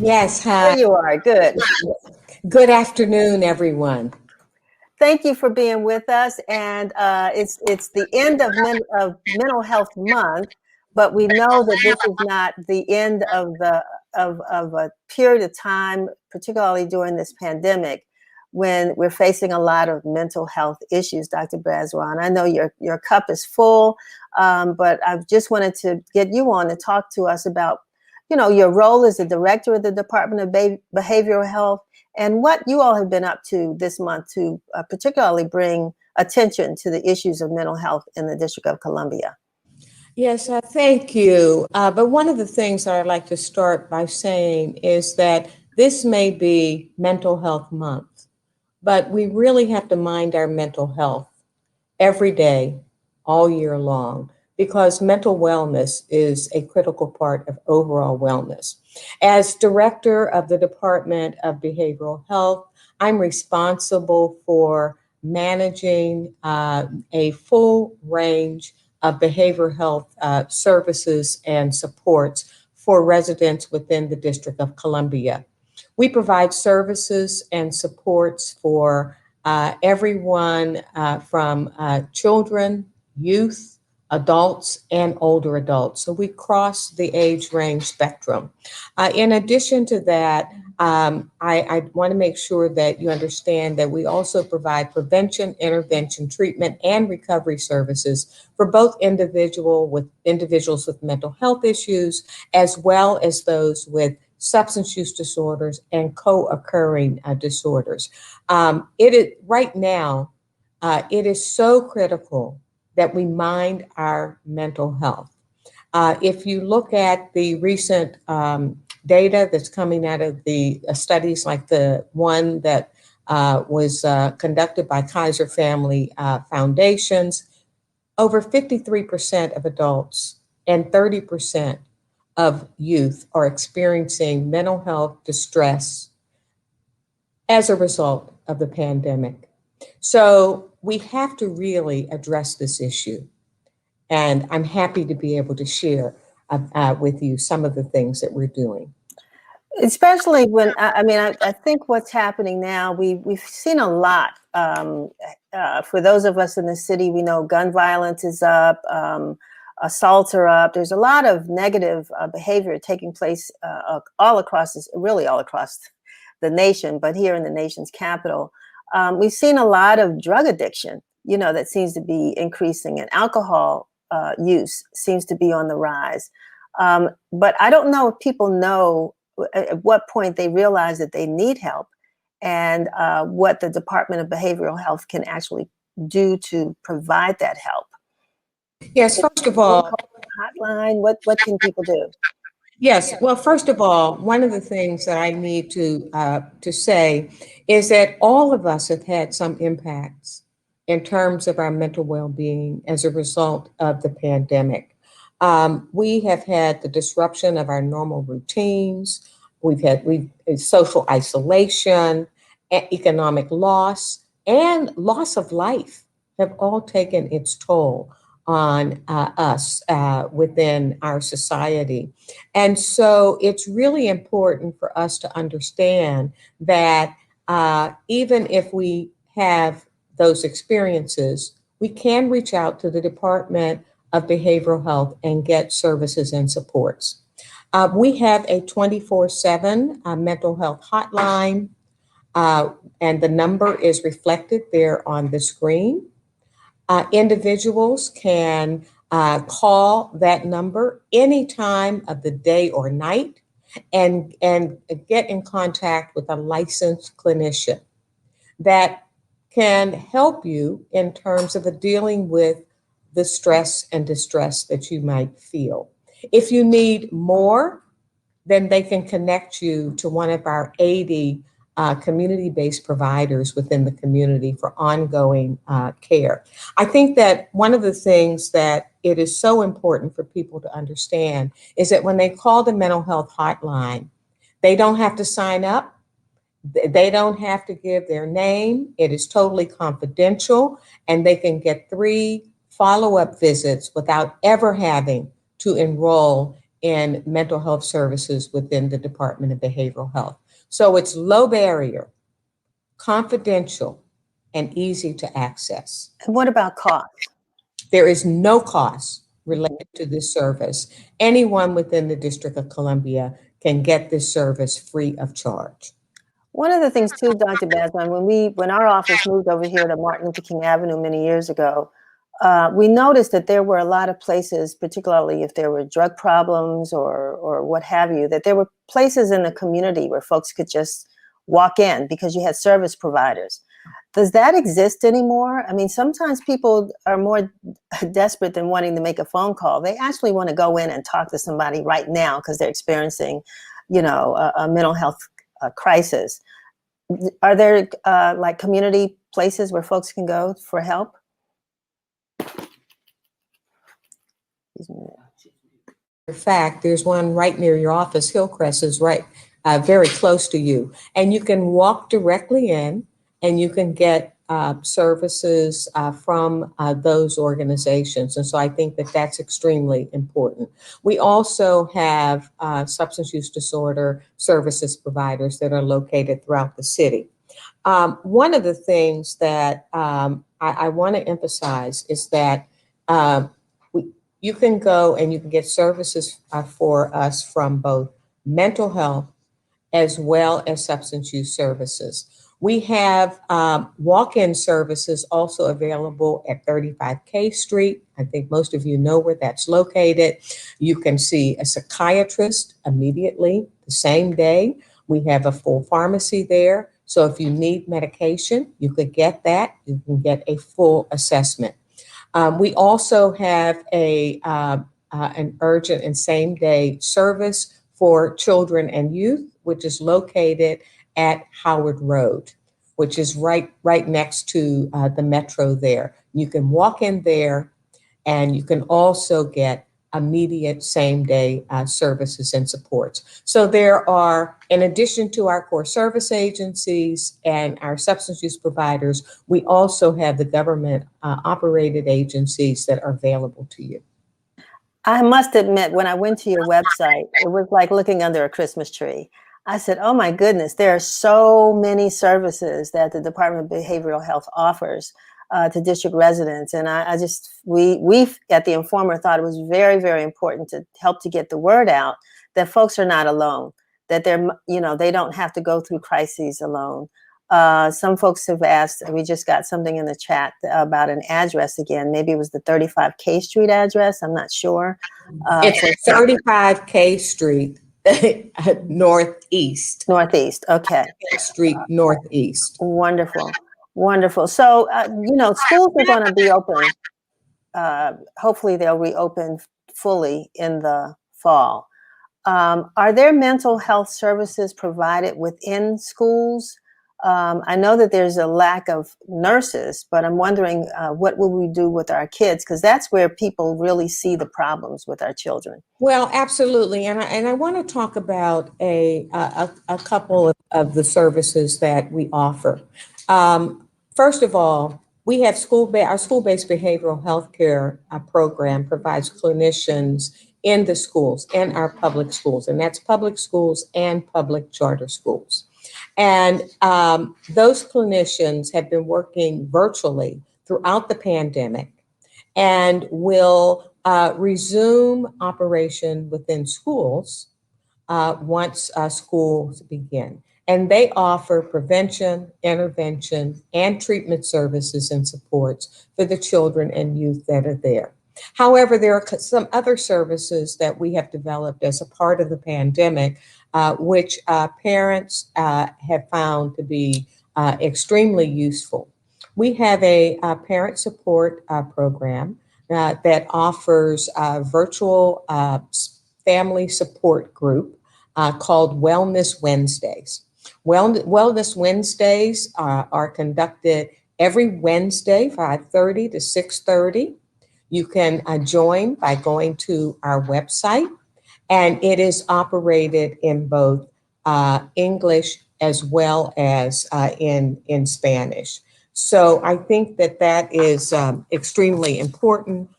Yes, There hi. you are. Good. Good afternoon, everyone. Thank you for being with us. And it's the end of Mental Health Month, but we know that this is not the end of of a period of time, particularly during this pandemic, when we're facing a lot of mental health issues. Dr. Bazron, I know your cup is full, but I just wanted to get you on to talk to us about, your role as the director of the Department of Behavioral Health and what you all have been up to this month to particularly bring attention to the issues of mental health in the District of Columbia. Yes, thank you. But one of the things that I'd like to start by saying is that this may be Mental Health Month, but we really have to mind our mental health every day, all year long, because mental wellness is a critical part of overall wellness. As director of the Department of Behavioral Health, I'm responsible for managing a full range of behavioral health services and supports for residents within the District of Columbia. We provide services and supports for everyone from children, youth, adults, and older adults. So we cross the age range spectrum. In addition to that, I want to make sure that you understand that we also provide prevention, intervention, treatment, and recovery services for both individuals with mental health issues, as well as those with substance use disorders and co-occurring disorders. It is right now. It is so critical that we mind our mental health. If you look at the recent data that's coming out of the studies, like the one that was conducted by Kaiser Family Foundations, over 53% of adults and 30% of youth are experiencing mental health distress as a result of the pandemic. So we have to really address this issue. And I'm happy to be able to share with you some of the things that we're doing. Especially when I think what's happening now, we've seen a lot. For those of us in the city, we know gun violence is up, assaults are up. There's a lot of negative behavior taking place all across really all across the nation, but here in the nation's capital, we've seen a lot of drug addiction. That seems to be increasing, and alcohol use seems to be on the rise. But I don't know if people know at what point they realize that they need help, and what the Department of Behavioral Health can actually do to provide that help. Yes, first of all, Hotline, what can people do? yes. Well, first of all, one of the things that I need to say is that all of us have had some impacts in terms of our mental well-being as a result of the pandemic. We have had the disruption of our normal routines. We've social isolation, economic loss, and loss of life have all taken its toll on us within our society. And so it's really important for us to understand that even if we have those experiences, we can reach out to the Department of Behavioral Health and get services and supports. We have a 24/7 mental health hotline, and the number is reflected there on the screen. Individuals can call that number any time of the day or night and get in contact with a licensed clinician that can help you in terms of dealing with the stress and distress that you might feel. If you need more, then they can connect you to one of our 80 community-based providers within the community for ongoing care. I think that one of the things that it is so important for people to understand is that when they call the mental health hotline, they don't have to sign up. They don't have to give their name. It is totally confidential, and they can get 3 follow-up visits without ever having to enroll in mental health services within the Department of Behavioral Health. So it's low barrier, confidential, and easy to access. And what about cost? There is no cost related to this service. Anyone within the District of Columbia can get this service free of charge. One of the things too, Dr. Bazron, when our office moved over here to Martin Luther King Avenue many years ago, we noticed that there were a lot of places, particularly if there were drug problems or what have you, that there were places in the community where folks could just walk in because you had service providers. Does that exist anymore? I mean, sometimes people are more desperate than wanting to make a phone call. They actually want to go in and talk to somebody right now because they're experiencing, a mental health crisis. Are there like community places where folks can go for help? In fact, there's one right near your office. Hillcrest is right very close to you. And you can walk directly in and you can get services from those organizations. And so I think that that's extremely important. We also have substance use disorder services providers that are located throughout the city. One of the things that I want to emphasize is that you can go and you can get services for us from both mental health as well as substance use services. We have walk-in services also available at 35 K Street. I think most of you know where that's located. You can see a psychiatrist immediately the same day. We have a full pharmacy there. So if you need medication, you could get that. You can get a full assessment. We also have an urgent and same day service for children and youth, which is located at Howard Road, which is right next to the metro there. You can walk in there and you can also get immediate same day services and supports. So there are, in addition to our core service agencies and our substance use providers, we also have the government operated agencies that are available to you. I must admit, when I went to your website, it was like looking under a Christmas tree. I said, oh my goodness, there are so many services that the Department of Behavioral Health offers to district residents. And we at the Informer thought it was very, very important to help to get the word out that folks are not alone, that they don't have to go through crises alone. Some folks have asked, we just got something in the chat about an address again. Maybe it was the 35 K Street address. I'm not sure. It's 35 K Street Northeast. Northeast. Okay. K Street Northeast. Wonderful. Wonderful. So, schools are going to be open. Hopefully they'll reopen fully in the fall. Are there mental health services provided within schools? I know that there's a lack of nurses, but I'm wondering what will we do with our kids? Because that's where people really see the problems with our children. Well, absolutely. And I want to talk about a couple of the services that we offer. First of all, we have our school-based behavioral health care program provides clinicians in the schools, in our public schools, and that's public schools and public charter schools. And those clinicians have been working virtually throughout the pandemic and will resume operation within schools once schools begin. And they offer prevention, intervention, and treatment services and supports for the children and youth that are there. However, there are some other services that we have developed as a part of the pandemic, which parents have found to be extremely useful. We have a parent support program that offers a virtual family support group called Wellness Wednesdays. Wellness Wednesdays are conducted every Wednesday, 5:30 to 6:30. You can join by going to our website, and it is operated in both English as well as in Spanish. So I think that is extremely important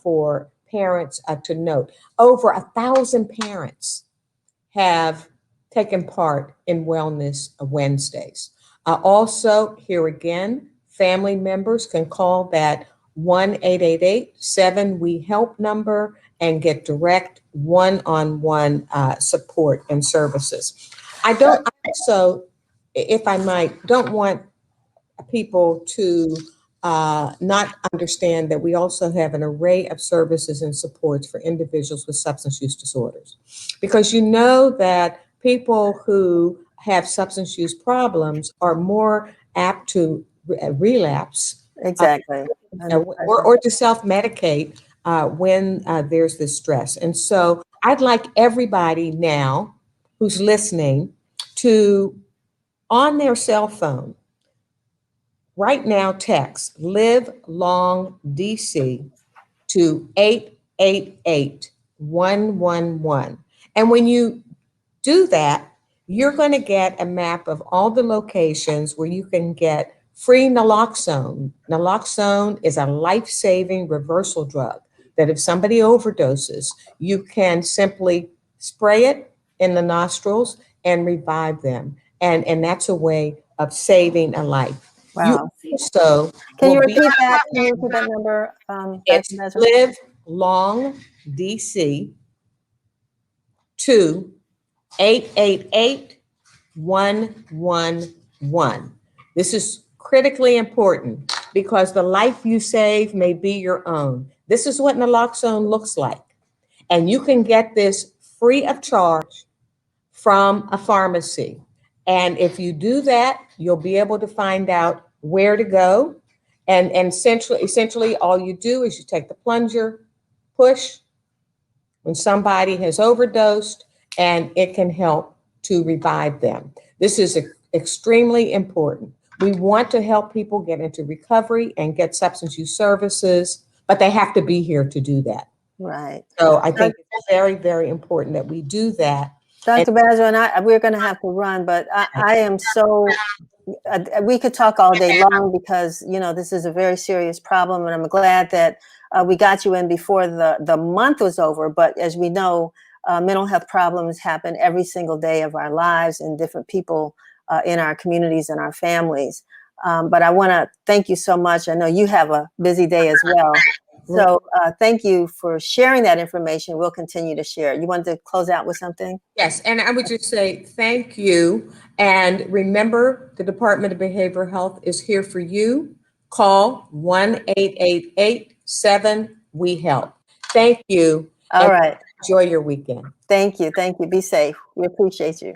for parents to note. Over 1,000 parents have taken part in Wellness Wednesdays. Also, here again, family members can call that 1-888-7-WE-HELP number and get direct one-on-one support and services. I also, if I might, don't want people to not understand that we also have an array of services and supports for individuals with substance use disorders. Because you know that people who have substance use problems are more apt to relapse. Exactly. Or to self-medicate when there's this stress. And so I'd like everybody now who's listening to, on their cell phone, right now text Live Long DC to 888-111. And when you do that, you're going to get a map of all the locations where you can get free naloxone. Naloxone is a life-saving reversal drug that if somebody overdoses, you can simply spray it in the nostrils and revive them. And that's a way of saving a life. Wow. You also Can you will be, repeat that? Can you repeat that number, it's Dr. Bazron? Live Long DC to 888-111. This is critically important because the life you save may be your own. This is what naloxone looks like. And you can get this free of charge from a pharmacy. And if you do that, you'll be able to find out where to go. And essentially, all you do is you take the plunger, push when somebody has overdosed, and it can help to revive them. This is extremely important. We want to help people get into recovery and get substance use services, but they have to be here to do that. Right. So I think it's very, very important that we do that. Dr. Bazron, we're going to have to run, but I am so, we could talk all day long because, you know, this is a very serious problem, and I'm glad that we got you in before the month was over. But as we know, mental health problems happen every single day of our lives and different people in our communities and our families. But I want to thank you so much. I know you have a busy day as well. So thank you for sharing that information. We'll continue to share. You wanted to close out with something? Yes, and I would just say thank you. And remember, the Department of Behavioral Health is here for you. Call 1-888-7-WE-HELP. Thank you. All right. Enjoy your weekend. Thank you. Thank you. Be safe. We appreciate you.